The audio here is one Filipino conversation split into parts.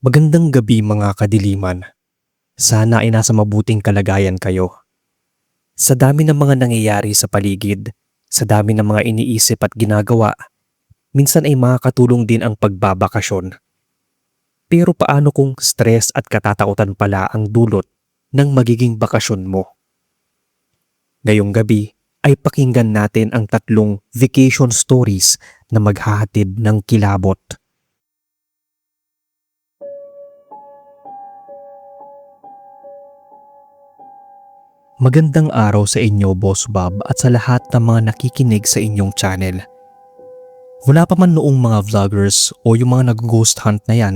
Magandang gabi mga kadiliman. Sana ay nasa mabuting kalagayan kayo. Sa dami ng mga nangyayari sa paligid, sa dami ng mga iniisip at ginagawa, minsan ay makakatulong din ang pagbabakasyon. Pero paano kung stress at katatakutan pala ang dulot ng magiging bakasyon mo? Ngayong gabi ay pakinggan natin ang tatlong vacation stories na maghahatid ng kilabot. Magandang araw sa inyo, Boss Bob, at sa lahat ng mga nakikinig sa inyong channel. Wala pa man noong mga vloggers o yung mga nag-ghost hunt na yan,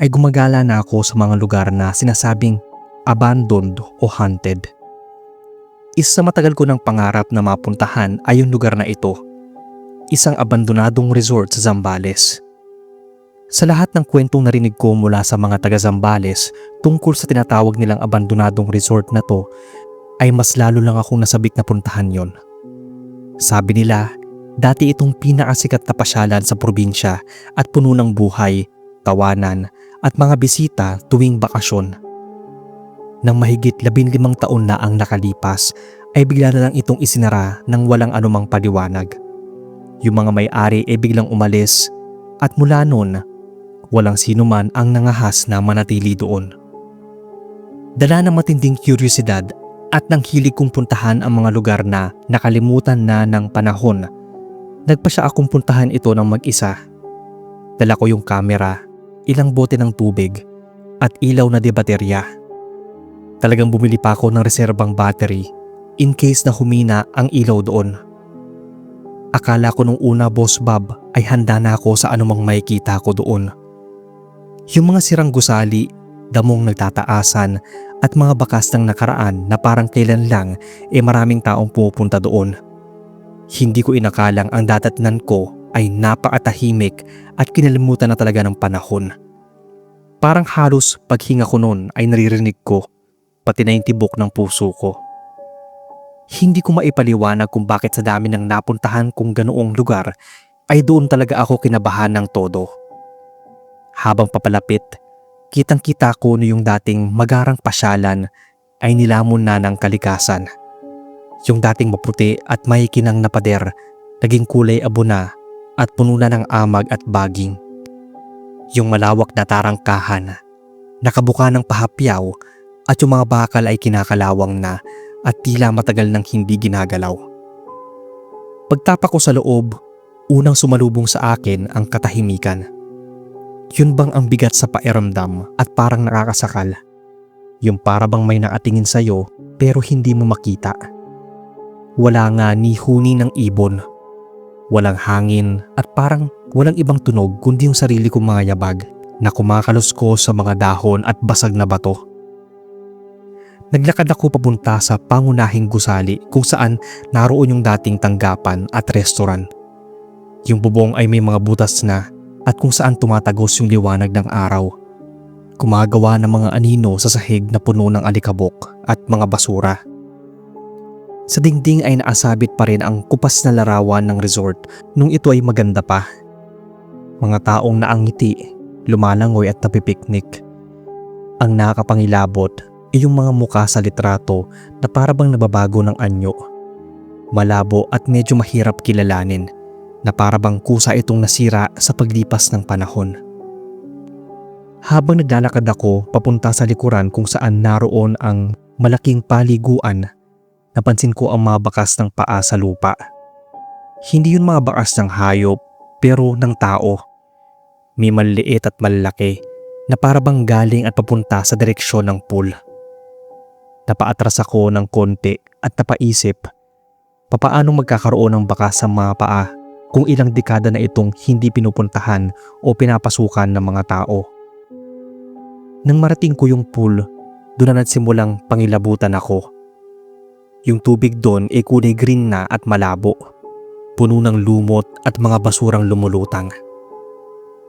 ay gumagala na ako sa mga lugar na sinasabing abandoned o haunted. Isa sa matagal ko ng pangarap na mapuntahan ay yung lugar na ito, isang abandonadong resort sa Zambales. Sa lahat ng kwentong narinig ko mula sa mga taga Zambales tungkol sa tinatawag nilang abandonadong resort na to, ay mas lalo lang akong nasabik na puntahan yon. Sabi nila, dati itong pinakasikat na pasyalan sa probinsya at puno ng buhay, tawanan at mga bisita tuwing bakasyon. Nang mahigit 15 taon na ang nakalipas, ay bigla na lang itong isinara ng walang anumang paliwanag. Yung mga may-ari ay biglang umalis at mula noon, walang sino man ang nangahas na manatili doon. Dala ng matinding kuryosidad at nang hilig kong puntahan ang mga lugar na nakalimutan na ng panahon, nagpa siya akong puntahan ito ng mag-isa. Dala ko yung kamera, ilang bote ng tubig, at ilaw na de baterya. Talagang bumili pa ako ng reserbang battery in case na humina ang ilaw doon. Akala ko nung una, Boss Bob, ay handa na ako sa anumang makikita ko doon. Yung mga sirang gusali, damong nagtataasan at mga bakas ng nakaraan na parang kailan lang maraming taong pumupunta doon. Hindi ko inakalang ang dadatnan ko ay napakatahimik at kinalimutan na talaga ng panahon. Parang halos paghinga ko noon ay naririnig ko, pati na yung tibok ng puso ko. Hindi ko maipaliwanag kung bakit sa dami ng napuntahan kong ganoong lugar ay doon talaga ako kinabahan ng todo. Habang papalapit, kitang-kita ko na yung dating magarang pasyalan ay nilamon na ng kalikasan. Yung dating maputi at mahikinang na pader, naging kulay abo na at puno na ng amag at baging. Yung malawak na tarangkahan, nakabuka ng pahapyaw at yung mga bakal ay kinakalawang na at tila matagal nang hindi ginagalaw. Pagtapak ko sa loob, unang sumalubong sa akin ang katahimikan. Yun bang ang bigat sa pakiramdam at parang nakakasakal? Yung para bang may nakatingin sa'yo pero hindi mo makita. Wala nga ni huni ng ibon. Walang hangin at parang walang ibang tunog kundi yung sarili kong mga yabag na kumakalusko sa mga dahon at basag na bato. Naglakad ako papunta sa pangunahing gusali kung saan naroon yung dating tanggapan at restaurant. Yung bubong ay may mga butas na at kung saan tumatagos yung liwanag ng araw. Gumagawa ng mga anino sa sahig na puno ng alikabok at mga basura. Sa dingding ay naasabit pa rin ang kupas na larawan ng resort nung ito ay maganda pa. Mga taong naangiti, lumalangoy at napipiknik. Ang nakakapangilabot ay yung mga muka sa litrato na parabang nababago ng anyo. Malabo at medyo mahirap kilalanin, na parabang kusa itong nasira sa paglipas ng panahon. Habang naglalakad ako papunta sa likuran kung saan naroon ang malaking paliguan, napansin ko ang mga bakas ng paa sa lupa. Hindi yun mga bakas ng hayop pero ng tao. May maliliit at malalaki na parabang galing at papunta sa direksyon ng pool. Napaatras ako ng konti at napaisip, papaano magkakaroon ng bakas sa mga paa kung ilang dekada na itong hindi pinupuntahan o pinapasukan ng mga tao. Nang marating ko yung pool, doon na nagsimulang pangilabutan ako. Yung tubig doon ay kulay green na at malabo, puno ng lumot at mga basurang lumulutang.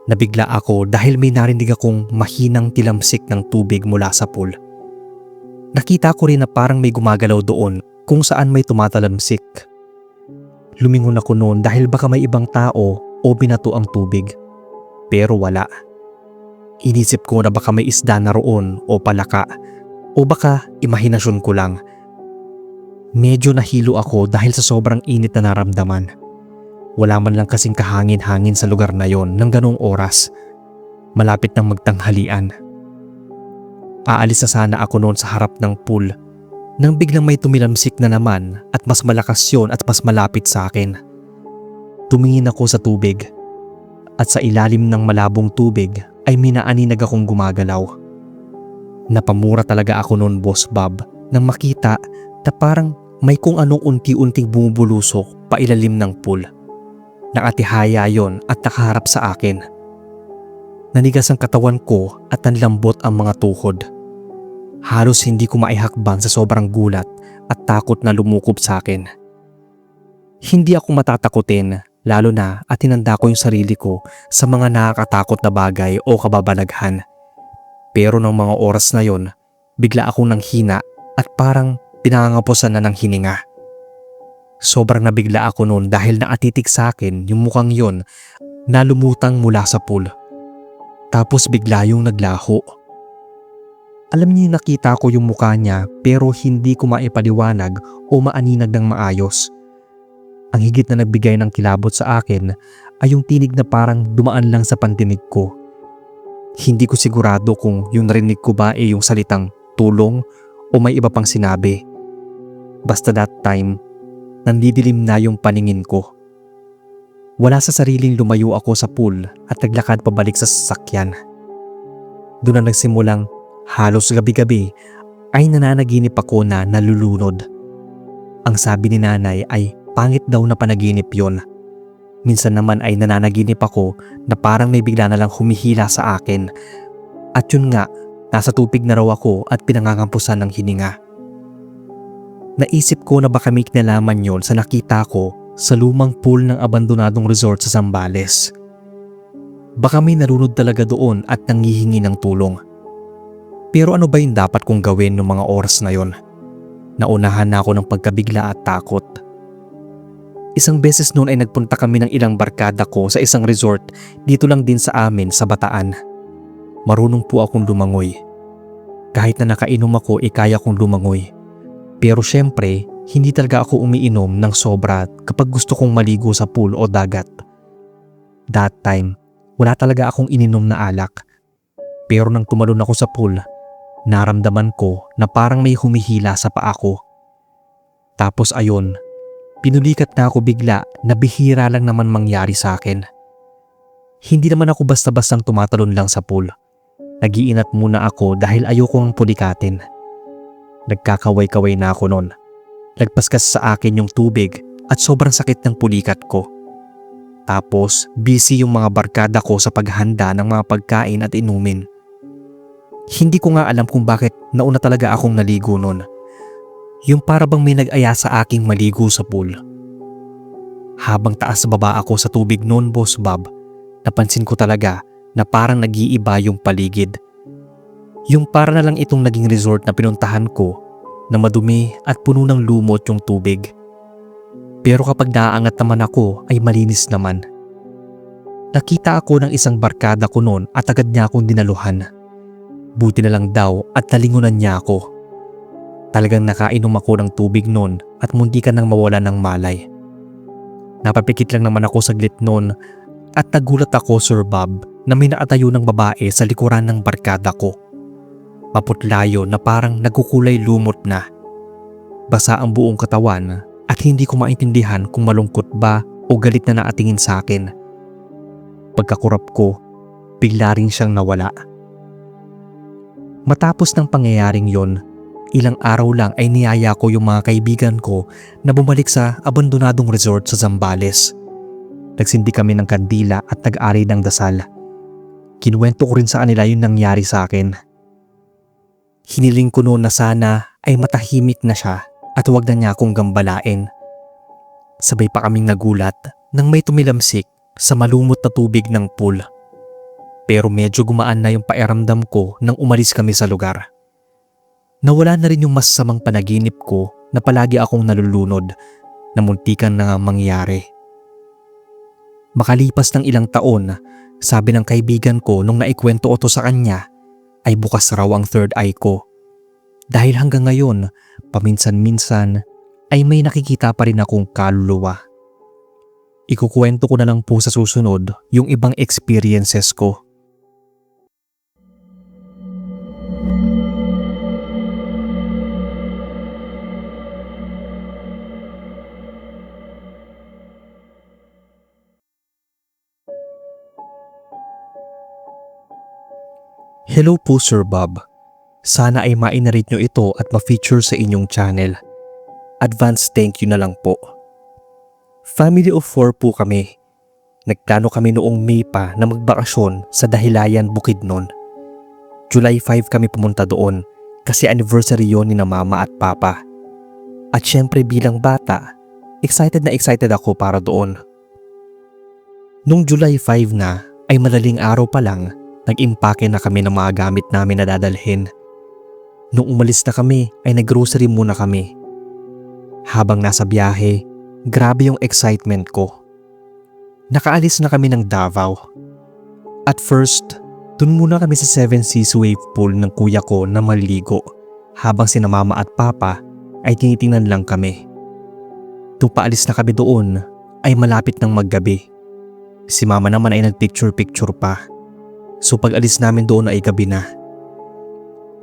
Nabigla ako dahil may narinig akong mahinang tilamsik ng tubig mula sa pool. Nakita ko rin na parang may gumagalaw doon kung saan may tumatalamsik. Lumingon ako noon dahil baka may ibang tao o binato ang tubig. Pero wala. Inisip ko na baka may isda na roon o palaka o baka imahinasyon ko lang. Medyo nahilo ako dahil sa sobrang init na naramdaman. Wala man lang kasing kahangin-hangin sa lugar na yon ng ganong oras. Malapit nang magtanghalian. Aalis na sana ako noon sa harap ng pool nang biglang may tumilamsik na naman at mas malakas yon at mas malapit sa akin. Tumingin ako sa tubig at sa ilalim ng malabong tubig ay minaaninag akong gumagalaw. Napamura talaga ako noon, Boss Bob, nang makita na parang may kung anong unti-unting bumubulusok pa ilalim ng pool. Nakatihaya yon at nakaharap sa akin. Nanigas ang katawan ko at nanlambot ang mga tuhod. Halos hindi ko maihakbang sa sobrang gulat at takot na lumukob sa akin. Hindi ako matatakutin, lalo na at tinanda ko yung sarili ko sa mga nakakatakot na bagay o kababalaghan. Pero ng mga oras na yon, bigla akong nanghina at parang pinangangapusan na ng hininga. Sobrang nabigla ako noon dahil naatitik sa akin yung mukhang yon na lumutang mula sa pool. Tapos bigla yung naglaho. Alam niyo, nakita ko yung mukha niya pero hindi ko maipaliwanag o maaninag ng maayos. Ang higit na nagbigay ng kilabot sa akin ay yung tinig na parang dumaan lang sa pandinig ko. Hindi ko sigurado kung yung narinig ko ba ay yung salitang tulong o may iba pang sinabi. Basta that time, nandidilim na yung paningin ko. Wala sa sariling lumayo ako sa pool at naglakad pabalik sa sasakyan. Doon na nagsimulang halos gabi-gabi ay nananaginip ako na nalulunod. Ang sabi ni nanay ay pangit daw na panaginip yon. Minsan naman ay nananaginip ako na parang may bigla na lang humihila sa akin. At yun nga, nasa tubig na raw ako at pinangangampusan ng hininga. Naisip ko na baka may kinalaman yon sa nakita ko sa lumang pool ng abandonadong resort sa Zambales. Baka may narunod talaga doon at nanghihingi ng tulong. Pero ano ba yung dapat kong gawin noong mga oras na yon? Naunahan na ako ng pagkabigla at takot. Isang beses noon ay nagpunta kami ng ilang barkada ko sa isang resort dito lang din sa amin sa Bataan. Marunong po akong lumangoy. Kahit na nakainom ako, kaya kong lumangoy. Pero syempre, hindi talaga ako umiinom ng sobra kapag gusto kong maligo sa pool o dagat. That time, wala talaga akong ininom na alak. Pero nang tumalon ako sa pool, naramdaman ko na parang may humihila sa paa ko. Tapos ayon, pinulikat na ako bigla na bihira lang naman mangyari sa akin. Hindi naman ako basta-bastang tumatalon lang sa pool. Nag-iinat muna ako dahil ayoko ang pulikatin. Nagkakaway-kaway na ako noon. Nagpaskas sa akin yung tubig at sobrang sakit ng pulikat ko. Tapos busy yung mga barkada ko sa paghanda ng mga pagkain at inumin. Hindi ko nga alam kung bakit nauna talaga akong naligo noon. Yung para bang may nag-aya sa aking maligo sa pool. Habang taas baba ako sa tubig noon, Boss Bob, napansin ko talaga na parang nag-iiba yung paligid. Yung para na lang itong naging resort na pinuntahan ko na madumi at puno ng lumot yung tubig. Pero kapag naaangat naman ako ay malinis naman. Nakita ako ng isang barkada ko noon at agad niya akong dinaluhan. Buti na lang daw at nalingunan niya ako. Talagang nakainom ako ng tubig noon at muntikan nang mawala ng malay. Napapikit lang naman ako saglit noon at nagulat ako, Sir Bob, na may nakatayo ng babae sa likuran ng barkada ko. Maputlayo na parang nagkukulay lumot na. Basa ang buong katawan at hindi ko maintindihan kung malungkot ba o galit na nakatingin sa akin. Pagkakurap ko, bigla rin siyang nawala. Matapos ng pangyayaring yon, ilang araw lang ay niyaya ko yung mga kaibigan ko na bumalik sa abandonadong resort sa Zambales. Nagsindi kami ng kandila at nag-ari ng dasal. Kinuwento ko rin sa kanila yung nangyari sa akin. Hiniling ko noon na sana ay matahimik na siya at huwag na niya akong gambalain. Sabay pa kaming nagulat nang may tumilamsik sa malumot na tubig ng pool. Pero medyo gumaan na yung pakiramdam ko nang umalis kami sa lugar. Nawala na rin yung masasamang panaginip ko na palagi akong nalulunod na muntikan na nga mangyari. Makalipas ng ilang taon, sabi ng kaibigan ko nung naikwento ko to sa kanya, ay bukas raw ang third eye ko. Dahil hanggang ngayon, paminsan-minsan ay may nakikita pa rin akong kaluluwa. Ikukwento ko na lang po sa susunod yung ibang experiences ko. Hello po Sir Bob. Sana ay ma-narrate nyo ito at ma-feature sa inyong channel. Advance thank you na lang po. Family of 4 po kami. Nagplano kami noong May pa na magbakasyon sa Dahilayan, Bukidnon. July 5 kami pumunta doon kasi anniversary yon ni na mama at papa. At syempre bilang bata, excited na excited ako para doon. Nung July 5 na ay madaling araw pa lang, nag-impake na kami ng mga gamit namin na dadalhin. Nung umalis na kami ay nag-grocery muna kami. Habang nasa biyahe, grabe yung excitement ko. Nakaalis na kami ng Davao. At first, dun muna kami sa Seven Seas wave pool ng kuya ko na maliligo habang sina mama at papa ay tinitingnan lang kami. Nung paalis na kami doon ay malapit ng maggabi. Si mama naman ay nagpicture-picture pa. So pag alis namin doon ay gabi na.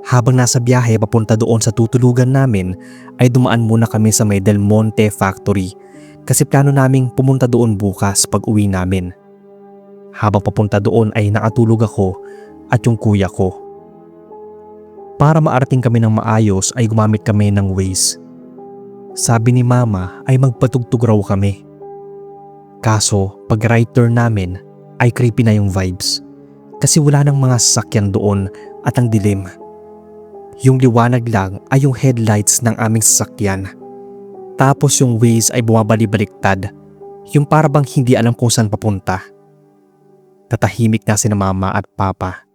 Habang nasa biyahe papunta doon sa tutulugan namin ay dumaan muna kami sa may Del Monte Factory kasi plano naming pumunta doon bukas pag uwi namin. Habang papunta doon ay nakatulog ako at yung kuya ko. Para maarating kami ng maayos ay gumamit kami ng Waze. Sabi ni mama ay magpatugtog raw kami. Kaso pag right turn namin ay creepy na yung vibes. Kasi wala nang mga sasakyan doon at ang dilim. Yung liwanag lang ay yung headlights ng aming sasakyan. Tapos yung Waze ay bumabalik-baliktad. Yung parabang hindi alam kung saan papunta. Tatahimik na sina mama at papa.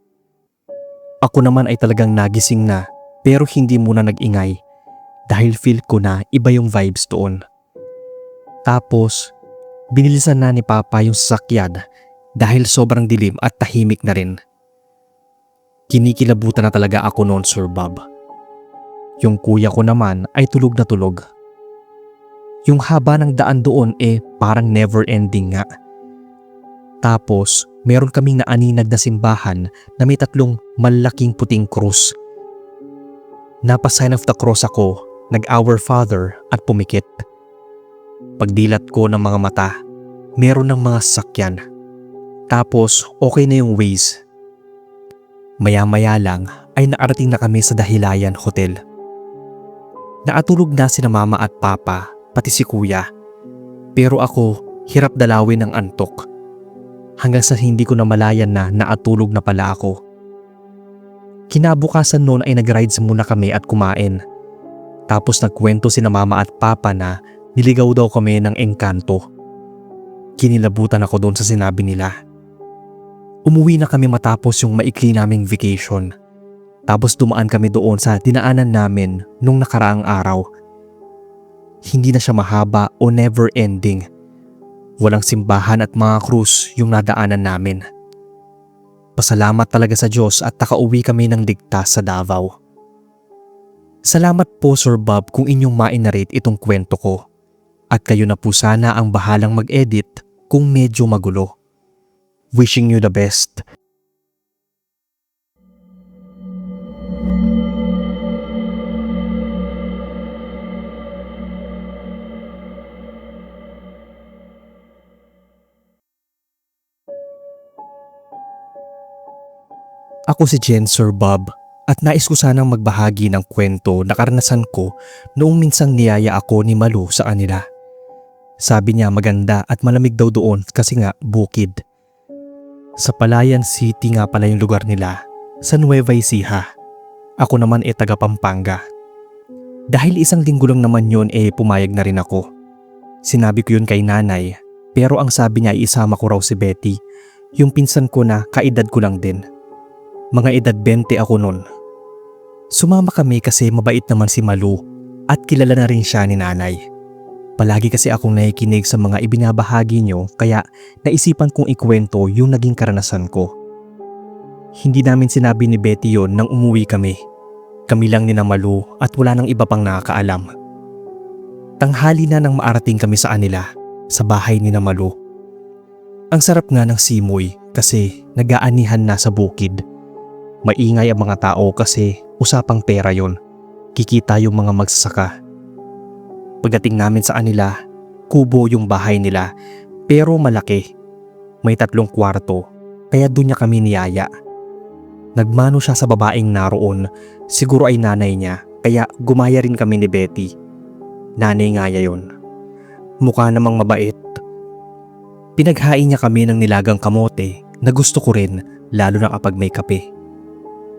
Ako naman ay talagang nagising na pero hindi muna nag-ingay. Dahil feel ko na iba yung vibes doon. Tapos, binilisan na ni papa yung sasakyan. Dahil sobrang dilim at tahimik na rin. Kinikilabutan na talaga ako noon Sir Bob. Yung kuya ko naman ay tulog na tulog. Yung haba ng daan doon parang never ending nga. Tapos meron kaming naaninag na simbahan na may 3 malaking puting krus. Napa-sign of the cross ako, nag-Our Father at pumikit. Pagdilat ko ng mga mata, meron ng mga sasakyan. Tapos okay na yung Waze. Maya-maya lang ay nakarating na kami sa Dahilayan Hotel. Naatulog na sina mama at papa, pati si kuya. Pero ako, hirap dalawin ng antok. Hanggang sa hindi ko namalayan na naatulog na pala ako. Kinabukasan noon ay nag-rides muna kami at kumain. Tapos nagkwento sina mama at papa na niligaw daw kami ng engkanto. Kinilabutan ako doon sa sinabi nila. Umuwi na kami matapos yung maikli naming vacation. Tapos dumaan kami doon sa dinaanan namin nung nakaraang araw. Hindi na siya mahaba o never ending. Walang simbahan at mga krus yung nadaanan namin. Pasalamat talaga sa Diyos at nakauwi kami ng ligtas sa Davao. Salamat po Sir Bob kung inyong ma-narrate itong kwento ko. At kayo na po sana ang bahalang mag-edit kung medyo magulo. Wishing you the best. Ako si Jen Sir Bob at nais ko sanang magbahagi ng kwento na karanasan ko noong minsang niyaya ako ni Malu sa kanila. Sabi niya maganda at malamig daw doon kasi nga bukid. Sa Palayan City nga pala yung lugar nila, sa Nueva Ecija. Ako naman taga Pampanga. Dahil isang linggo lang naman yun pumayag na rin ako. Sinabi ko yun kay nanay, pero ang sabi niya ay isama ko raw si Betty, yung pinsan ko na kaedad ko lang din. Mga edad 20 ako nun. Sumama kami kasi mabait naman si Malu at kilala na rin siya ni nanay. Palagi kasi akong nakikinig sa mga ibinabahagi nyo kaya naisipan kong ikwento yung naging karanasan ko. Hindi namin sinabi ni Betty yon nang umuwi kami. Kami lang ni Malu at wala nang iba pang nakakaalam. Tanghali na nang maarating kami sa kanila, sa bahay ni Malu. Ang sarap nga ng simoy kasi nag-aanihan na sa bukid. Maingay ang mga tao kasi usapang pera yon. Kikita yung mga magsasaka. Pagdating namin sa kanila, kubo yung bahay nila pero malaki. May 3 kwarto kaya doon niya kami niyaya. Nagmano siya sa babaeng naroon, siguro ay nanay niya kaya gumaya rin kami ni Betty. Nanay nga yon. Mukha namang mabait. Pinaghain niya kami ng nilagang kamote na gusto ko rin lalo na kapag may kape.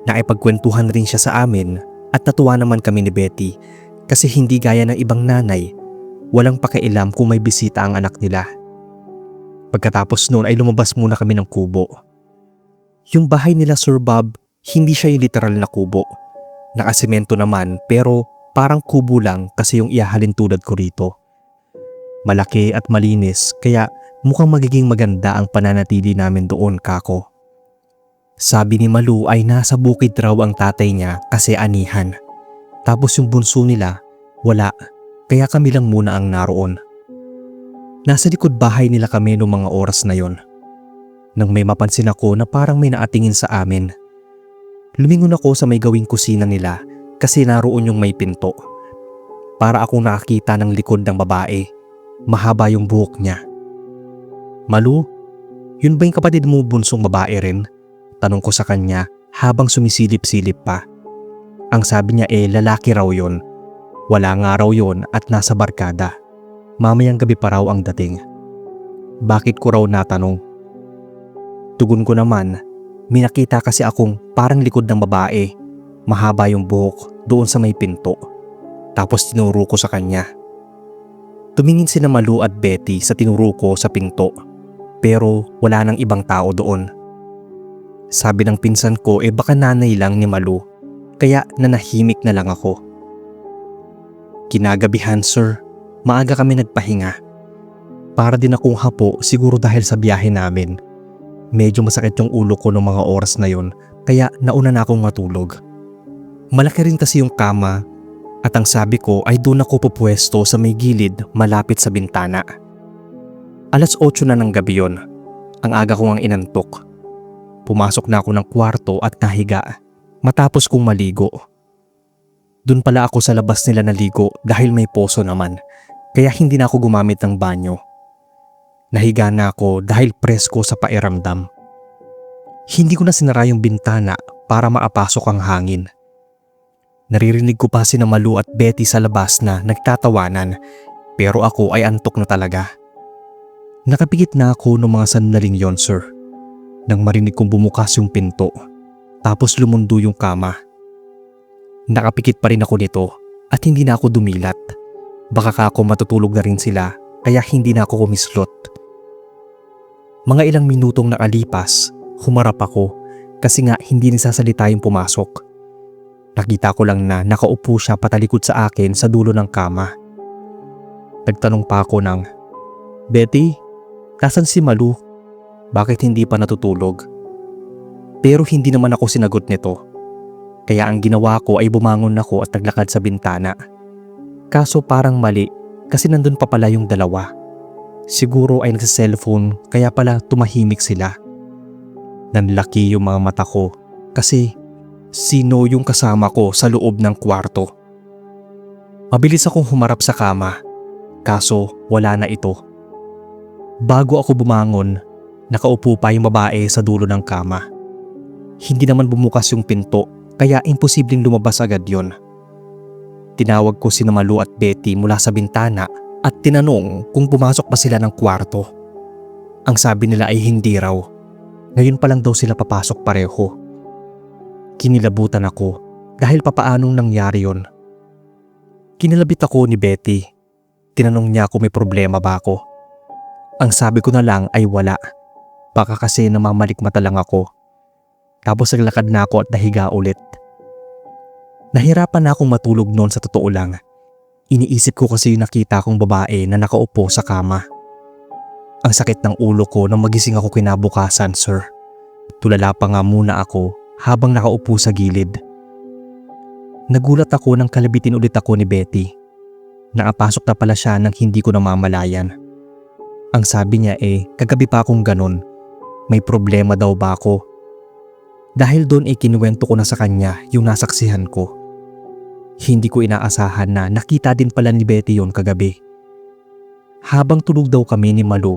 Nakipagkwentuhan rin siya sa amin at natuwa naman kami ni Betty. Kasi hindi gaya ng ibang nanay, walang pakialam kung may bisita ang anak nila. Pagkatapos noon ay lumabas muna kami ng kubo. Yung bahay nila Sir Bob, hindi siya yung literal na kubo. Nakasemento naman pero parang kubo lang kasi yung ihahalin tulad ko rito. Malaki at malinis kaya mukhang magiging maganda ang pananatili namin doon, kako. Sabi ni Malu ay nasa bukid raw ang tatay niya kasi anihan. Tapos yung bunso nila, wala, kaya kami lang muna ang naroon. Nasa likod bahay nila kami noong mga oras na yon. Nang may mapansin ako na parang may naatingin sa amin. Lumingon ako sa may gawing kusina nila kasi naroon yung may pinto. Para akong nakakita ng likod ng babae, mahaba yung buhok niya. Malu, yun ba yung kapatid mo bunsong babae rin? Tanong ko sa kanya habang sumisilip-silip pa. Ang sabi niya lalaki raw yon. Wala nga raw yon at nasa barkada. Mamayang gabi pa raw ang dating. Bakit ko raw natanong? Tugon ko naman, may nakita kasi akong parang likod ng babae. Mahaba yung buhok doon sa may pinto. Tapos tinuro ko sa kanya. Tumingin sina Malu at Betty sa tinuro ko sa pinto. Pero wala nang ibang tao doon. Sabi ng pinsan ko baka nanay lang ni Malu. Kaya nanahimik na lang ako. Kinagabihan, sir, maaga kami nagpahinga. Para din akong hapo siguro dahil sa biyahe namin. Medyo masakit yung ulo ko ng mga oras na yon kaya nauna na akong matulog. Malaki rin kasi yung kama at ang sabi ko ay doon ako pupwesto sa may gilid malapit sa bintana. 8:00 na ng gabi yon. Ang aga ko ang inantok. Pumasok na ako ng kwarto at nahiga. Matapos kong maligo. Doon pala ako sa labas nila naligo dahil may poso naman, kaya hindi na ako gumamit ng banyo. Nahiga na ako dahil presko sa pairamdam. Hindi ko na sinara yung bintana para maapasok ang hangin. Naririnig ko pa sina Malu at Betty sa labas na nagtatawanan, pero ako ay antok na talaga. Nakapikit na ako ng mga sandaling yon, sir, nang marinig kong bumukas yung pinto. Tapos lumundo yung kama. Nakapikit pa rin ako nito at hindi na ako dumilat. Baka ako matutulog na rin sila kaya hindi na ako kumislot. Mga ilang minutong nakalipas, humarap ako kasi nga hindi nasasalita yung pumasok. Nakita ko lang na nakaupo siya patalikod sa akin sa dulo ng kama. Nagtanong pa ako ng, Betty, nasan si Malu? Bakit hindi pa natutulog? Pero hindi naman ako sinagot nito. Kaya ang ginawa ko ay bumangon ako at naglakad sa bintana. Kaso parang mali kasi nandun pa pala yung dalawa. Siguro ay nagsa-cellphone kaya pala tumahimik sila. Nanlaki yung mga mata ko kasi sino yung kasama ko sa loob ng kwarto. Mabilis akong humarap sa kama kaso wala na ito. Bago ako bumangon, nakaupo pa yung babae sa dulo ng kama. Hindi naman bumukas yung pinto kaya imposibleng lumabas agad yon. Tinawag ko sina Malu at Betty mula sa bintana at tinanong kung pumasok pa sila ng kwarto. Ang sabi nila ay hindi raw. Ngayon pa lang daw sila papasok pareho. Kinilabutan ako dahil papaanong nangyari yon. Kinilabit ako ni Betty. Tinanong niya kung may problema ba ako. Ang sabi ko na lang ay wala. Baka kasi namamalikmata lang ako. Tapos naglakad na ako at nahiga ulit. Nahirapan na akong matulog noon sa totoo lang. Iniisip ko kasi yung nakita kong babae na nakaupo sa kama. Ang sakit ng ulo ko nang magising ako kinabukasan, sir. Tulala pa nga muna ako habang nakaupo sa gilid. Nagulat ako nang kalabitin ulit ako ni Betty. Nakapasok na pala siya nang hindi ko namamalayan. Ang sabi niya kagabi pa akong ganun. May problema daw ba ako? Dahil doon kinuwento ko na sa kanya yung nasaksihan ko. Hindi ko inaasahan na nakita din pala ni Betty yon kagabi. Habang tulog daw kami ni Malu,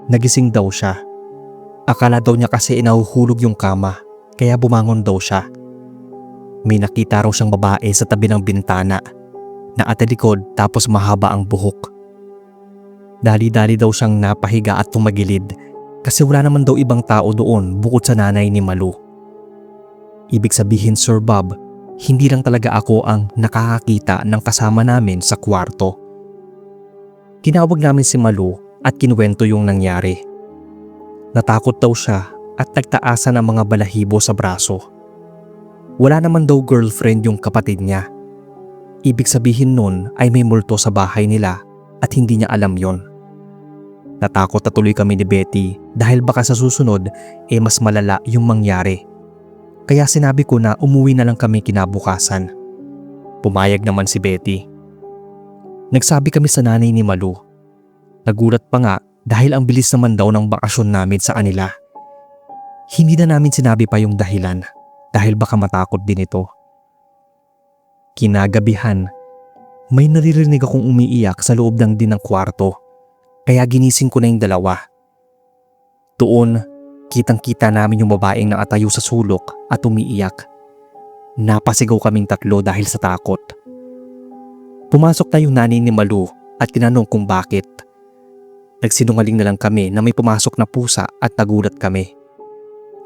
nagising daw siya. Akala daw niya kasi inahuhulog yung kama, kaya bumangon daw siya. May nakita raw siyang babae sa tabi ng bintana, nakatalikod tapos mahaba ang buhok. Dali-dali daw siyang napahiga at tumagilid kasi wala naman daw ibang tao doon bukod sa nanay ni Malu. Ibig sabihin, Sir Bob, hindi lang talaga ako ang nakakakita ng kasama namin sa kwarto. Tinawag namin si Malu at kinuwento yung nangyari. Natakot daw siya at nagtaasan ng mga balahibo sa braso. Wala naman daw girlfriend yung kapatid niya. Ibig sabihin nun ay may multo sa bahay nila at hindi niya alam yon. Natakot na tuloy kami ni Betty dahil baka sa susunod mas malala yung mangyari. Kaya sinabi ko na umuwi na lang kami kinabukasan. Pumayag naman si Betty. Nagsabi kami sa nanay ni Malu. Nagulat pa nga dahil ang bilis naman daw ng bakasyon namin sa kanila. Hindi na namin sinabi pa yung dahilan dahil baka matakot din ito. Kinagabihan, may naririnig akong umiiyak sa loob lang din ng kwarto. Kaya ginising ko na yung dalawa. Doon, kitang-kita namin yung babaeng nakatayo sa sulok at umiiyak. Napasigaw kaming tatlo dahil sa takot. Pumasok na yung nanay ni Malu at tinanong kung bakit. Nagsinungaling na lang kami na may pumasok na pusa at nagulat kami.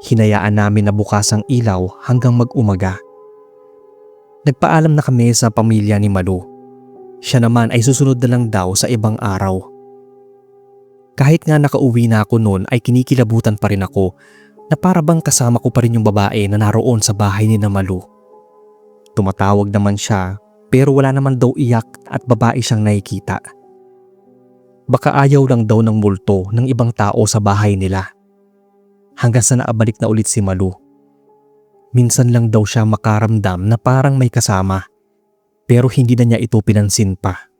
Hinayaan namin na bukas ang ilaw hanggang mag-umaga. Nagpaalam na kami sa pamilya ni Malu. Siya naman ay susunod na lang daw sa ibang araw. Kahit nga nakauwi na ako noon ay kinikilabutan pa rin ako na para bang kasama ko pa rin yung babae na naroon sa bahay ni Malu. Tumatawag naman siya pero wala naman daw iyak at babae siyang nakikita. Baka ayaw lang daw ng multo ng ibang tao sa bahay nila. Hanggang sa naabalik na ulit si Malu. Minsan lang daw siya makaramdam na parang may kasama pero hindi na niya ito pinansin pa.